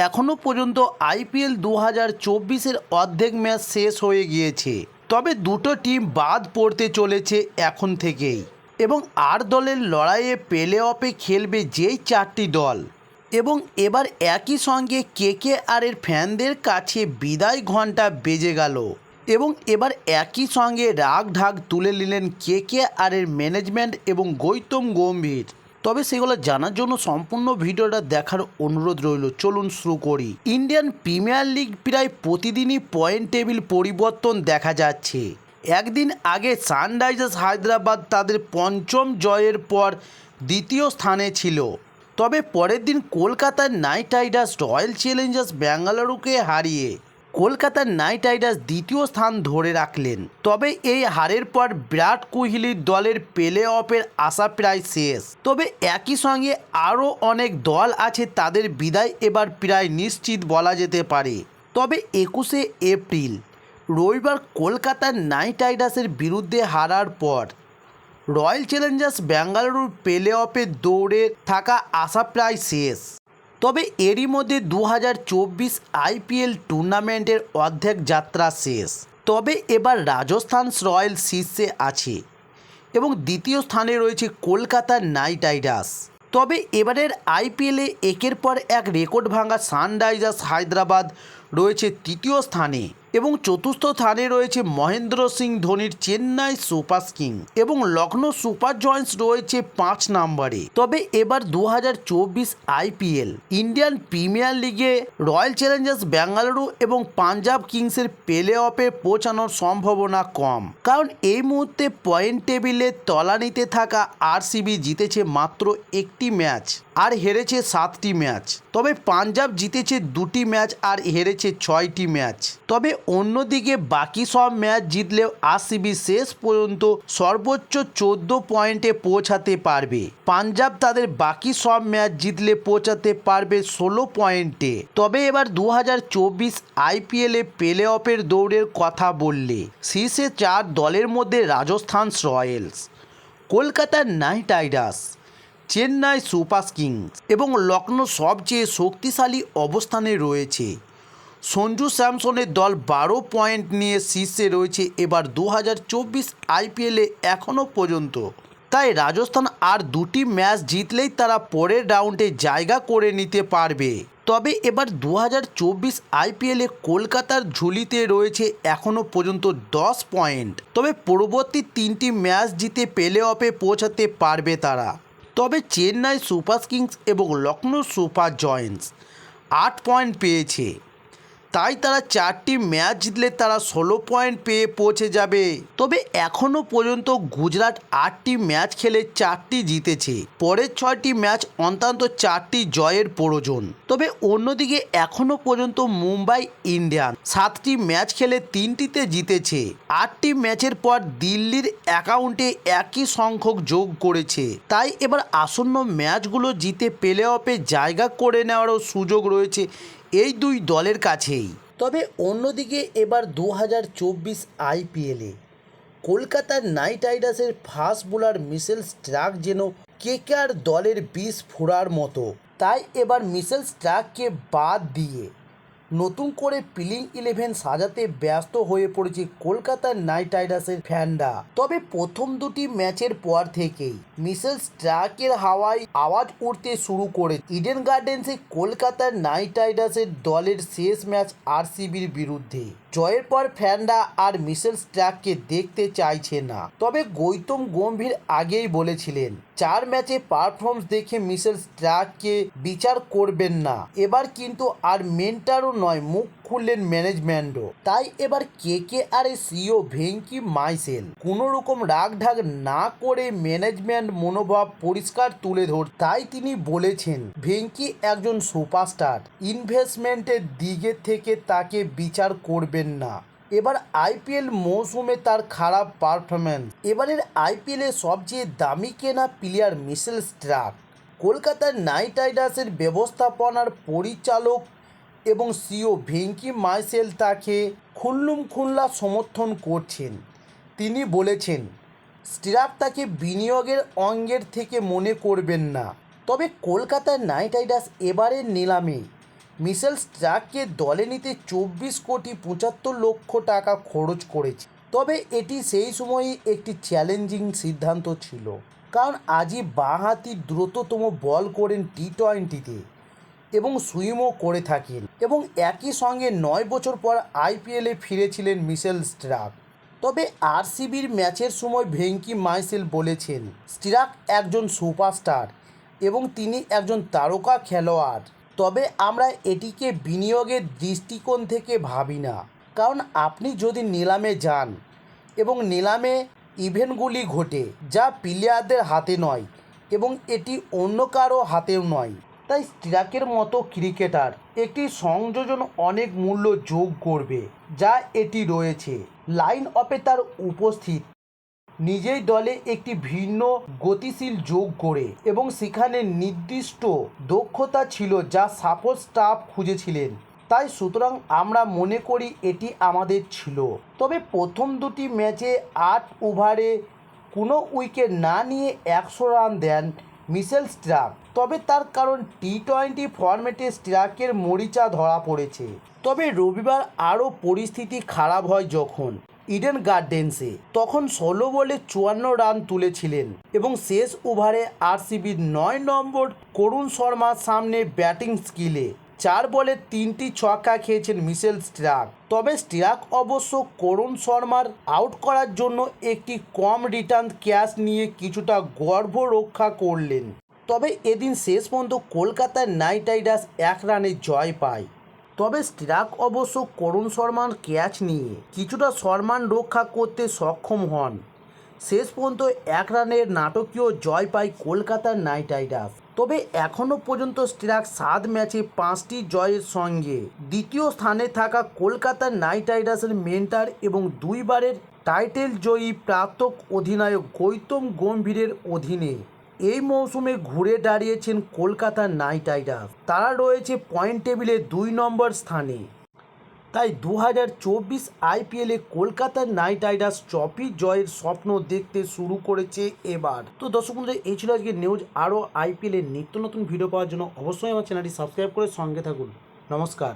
এখনও পর্যন্ত আইপিএল 2024-এর অর্ধেক ম্যাচ শেষ হয়ে গিয়েছে, তবে দুটো টিম বাদ পড়তে চলেছে এখন থেকেই এবং 8 দলের লড়াইয়ে প্লে অফে খেলবে যেই 4টি দল। এবং এবার একই সঙ্গে কেকেআরের ফ্যানদের কাছে বিদায় ঘণ্টা বেজে গেল এবং এবার একই সঙ্গে রাগ ঢাক তুলে নিলেন কেকেআরের ম্যানেজমেন্ট এবং গৌতম গম্ভীর। তবে সেগুলো জানার জন্য সম্পূর্ণ ভিডিওটা দেখার অনুরোধ রইল। চলুন শুরু করি। ইন্ডিয়ান প্রিমিয়ার লিগ প্রায় প্রতিদিনই পয়েন্ট টেবিল পরিবর্তন দেখা যাচ্ছে। একদিন আগে সানরাইজার্স হায়দ্রাবাদ তাদের পঞ্চম জয়ের পর দ্বিতীয় স্থানে ছিল, তবে পরের দিন কলকাতার নাইট রাইডার্স রয়্যাল চ্যালেঞ্জার্স ব্যাঙ্গালুরুকে হারিয়ে কলকাতার নাইট রাইডার্স দ্বিতীয় স্থান ধরে রাখলেন। তবে এই হারের পর বিরাট কোহলির দলের প্লে অফের আশা প্রায় শেষ। তবে একই সঙ্গে আরও অনেক দল আছে, তাদের বিদায় এবার প্রায় নিশ্চিত বলা যেতে পারে। তবে 21শে এপ্রিল রবিবার কলকাতার নাইট রাইডার্সের বিরুদ্ধে হারার পর রয়্যাল চ্যালেঞ্জার্স ব্যাঙ্গালুরুর প্লে অফের দৌড়ে থাকা আশা প্রায় শেষ। তবে এরই মধ্যে 2024 আইপিএল টুর্নামেন্টের অর্ধেক যাত্রা শেষ। তবে এবার রাজস্থান রয়্যালস শীর্ষে আছে এবং দ্বিতীয় স্থানে রয়েছে কলকাতার নাইট রাইডার্স। তবে এবারের আইপিএলে একের পর এক রেকর্ড ভাঙা সানরাইজার্স হায়দ্রাবাদ রয়েছে তৃতীয় স্থানে এবং চতুর্থ স্থানে রয়েছে মহেন্দ্র সিং ধোনির চেন্নাই সুপার কিংস এবং লখনৌ সুপার জায়ান্টস রয়েছে 5 নম্বরে। তবে এবার 2024 আইপিএল ইন্ডিয়ান প্রিমিয়ার লিগে রয়্যাল চ্যালেঞ্জার্স ব্যাঙ্গালুরু এবং পাঞ্জাব কিংসের প্লে অফে পৌঁছানোর সম্ভাবনা কম, কারণ এই মুহূর্তে পয়েন্ট টেবিলে তলানিতে থাকা আরসিবি জিতেছে মাত্র একটি ম্যাচ আর হেরেছে 7টি ম্যাচ। তবে পাঞ্জাব জিতেছে 2টি ম্যাচ আর হেরেছে 6টি ম্যাচ। তবে অন্যদিকে বাকি সব ম্যাচ জিতলেও আরসিবি শেষ পর্যন্ত সর্বোচ্চ 14 পয়েন্টে পৌঁছাতে পারবে। পাঞ্জাব তাদের বাকি সব ম্যাচ জিতলে পৌঁছাতে পারবে 16 পয়েন্টে। তবে এবার 2024 আইপিএলে প্লে অফের দৌড়ের কথা বললে শীর্ষে 4 দলের মধ্যে রাজস্থান রয়্যালস, কলকাতার Knight Riders, Chennai Super Kings এবং লখনৌ সবচেয়ে শক্তিশালী অবস্থানে রয়েছে। সঞ্জু স্যামসনের দল 12 পয়েন্ট নিয়ে শীর্ষে রয়েছে এবার 2024 আইপিএলে এখনও পর্যন্ত। তাই রাজস্থান আর 2টি ম্যাচ জিতলেই তারা পরের রাউন্ডে জায়গা করে নিতে পারবে। তবে এবার 2024 আইপিএলে কলকাতার ঝুলিতে রয়েছে এখনও পর্যন্ত 10 পয়েন্ট। তবে পরবর্তী 3টি ম্যাচ জিতে প্লে অফে পৌঁছাতে পারবে তারা। তবে চেন্নাই সুপার কিংস এবং লখনৌ সুপার জায়ান্টস 8 পয়েন্ট পেয়েছে, তাই তারা 4টি ম্যাচ জিতলে তারা 16 পয়েন্ট পেয়ে পৌঁছে যাবে। তবে এখনও পর্যন্ত গুজরাট 8টি ম্যাচ খেলে 4টি জিতেছে, পরের 6টি ম্যাচ অন্তত 4টি জয়ের প্রয়োজন। তবে অন্যদিকে এখনও পর্যন্ত মুম্বাই ইন্ডিয়ান 7টি ম্যাচ খেলে 3টিতে জিতেছে। 8টি ম্যাচের পর দিল্লির অ্যাকাউন্টে একই সংখ্যক যোগ করেছে। তাই এবার আসন্ন ম্যাচগুলো জিতে প্লে অফে জায়গা করে নেওয়ারও সুযোগ রয়েছে এই 2 দলের কাছেই। তবে অন্যদিকে এবার 2024 আইপিএলে কলকাতার নাইট রাইডার্সের ফাস্ট বোলার মিচেল স্টার্ক যেন কেকেআর দলের বিষ ফোড়ার মতো। তাই এবার মিচেল স্টার্ককে বাদ দিয়ে নতুন করে প্লেইং 11 সাজাতে ব্যস্ত হয়ে পড়েছে কলকাতার নাইট রাইডার্সের ফ্যানরা। তবে প্রথম 2টি ম্যাচের পর থেকেই মিচেল স্টার্কের হাওয়ায় আওয়াজ উঠতে শুরু করে ইডেন গার্ডেন্সে কলকাতার নাইট রাইডার্সের দলের শেষ ম্যাচ আরসিবির বিরুদ্ধে। জয়ের পর ফ্যানরা আর মিচেল স্টার্ককে দেখতে চাইছে না। তবে গৌতম গম্ভীর আগেই বলেছিলেন 4 ম্যাচে পারফরমেন্স দেখে মিচেল স্টার্ককে বিচার করবেন না। এবার কিন্তু আর মেন্টারও নয়, মুখ খুললেন ম্যানেজমেন্টও। তাই এবার কেকেআর সিইও ভেঙ্কি মাইসেল কোনো রকম রাগ ঢাক না করে ম্যানেজমেন্ট মনোভাব পরিষ্কার তুলে ধর। তাই তিনি বলেছেন ভেঙ্কি একজন সুপারস্টার, ইনভেস্টমেন্টের দিকে থেকে তাকে বিচার করবেন না। এবার আইপিএল মৌসুমে তার খারাপ পারফরম্যান্স। এবারের আইপিএলে সবচেয়ে দামি কেনা প্লেয়ার মিচেল স্টার্ক। কলকাতার নাইট রাইডার্সের ব্যবস্থাপনার পরিচালক এবং সিইও ভেঙ্কি মাইসেল তাকে খুল্লা সমর্থন করছেন। তিনি বলেছেন স্টার্ক তাকে বিনিয়োগের অঙ্গের থেকে মনে করবেন না। তবে কলকাতার নাইট রাইডার্স এবারের নিলামে মিশেল স্টার্ককে দলে নিতে 24,75,00,000 টাকা খরচ করেছে। তবে এটি সেই সময়ই একটি চ্যালেঞ্জিং সিদ্ধান্ত ছিল, কারণ আজই বাঁহাতি দ্রুততম বল করেন টি-20-তে এবং সুইমও করে থাকেন, এবং একই সঙ্গে 9 বছর পর আইপিএলে ফিরেছিলেন মিশেল স্টার্ক। তবে আরসিবির ম্যাচের সময় ভেঙ্কি মার্শেল বলেছেন, স্টার্ক একজন সুপারস্টার এবং তিনি একজন তারকা খেলোয়াড়। তবে আমরা এটিকে বিনিয়োগের দৃষ্টিকোণ থেকে ভাবি না, কারণ আপনি যদি নিলামে যান এবং নিলামে ইভেন্টগুলি ঘটে যা প্লেয়ারদের হাতে নয় এবং এটি অন্য কারো হাতেও নয়, তাই স্টার্কের মতো ক্রিকেটার একটি সংযোজন অনেক মূল্য যোগ করবে যা এটি রয়েছে। লাইন অফে তার উপস্থিত নিজেই দলে একটি ভিন্ন গতিশীল যোগ করে এবং সেখানে নির্দিষ্ট দক্ষতা ছিল যা সাপোর্ট স্টাফ খুঁজেছিলেন। তাই সুতরাং আমরা মনে করি এটি আমাদের ছিল। তবে প্রথম দুটি ম্যাচে 8 ওভারে কোনো উইকেট না নিয়ে 100 রান দেন মিশেল স্টার্ক। তবে তার কারণ টি-20 ফরম্যাটে স্টার্কের মরিচা ধরা পড়েছে। তবে রবিবার আরও পরিস্থিতি খারাপ হয় যখন ইডেন গার্ডেন্সে তখন 16 বলে 54 রান তুলেছিলেন এবং শেষ ওভারে আরসিবির 9 নম্বর করুণ শর্মার সামনে ব্যাটিং স্কিলে 4 বলে 3টি ছক্কা খেয়েছেন মিশেল স্টার্ক। তবে স্টার্ক অবশ্য করুণ শর্মার আউট করার জন্য একটি কম রিটার্ন ক্যাচ নিয়ে কিছুটা গর্ব রক্ষা করলেন। তবে এদিন শেষ পর্যন্ত কলকাতা নাইট রাইডার্স 1 রানে জয় পায়। তবে স্টার্ক অবশ্য করুণ শর্মার ক্যাচ নিয়ে কিছুটা সম্মান রক্ষা করতে সক্ষম হন। শেষ পর্যন্ত 1 রানের নাটকীয় জয় পায় কলকাতা নাইট রাইডার্স। তবে এখনও পর্যন্ত স্টার্ক 7 ম্যাচে 5টি জয়ের সঙ্গে দ্বিতীয় স্থানে থাকা কলকাতা নাইট রাইডার্সের মেন্টর এবং 2 বারের টাইটেল জয়ী প্রাক্তন অধিনায়ক গৌতম গম্ভীরের অধীনে এই মৌসুমে ঘুরে দাঁড়িয়েছেন কলকাতা নাইট রাইডার্স। তারা রয়েছে পয়েন্ট টেবিলে 2 নম্বর স্থানে। তাই 2024 আইপিএলে কলকাতা নাইট রাইডার্স ট্রফি জয়ের স্বপ্ন দেখতে শুরু করেছে এবার। তো দর্শক বন্ধুরা, এই ছিল আজকে নিউজ। আরও আইপিএলের নিত্য নতুন ভিডিও পাওয়ার জন্য অবশ্যই আমার চ্যানেলটি সাবস্ক্রাইব করে সঙ্গে থাকুন। নমস্কার।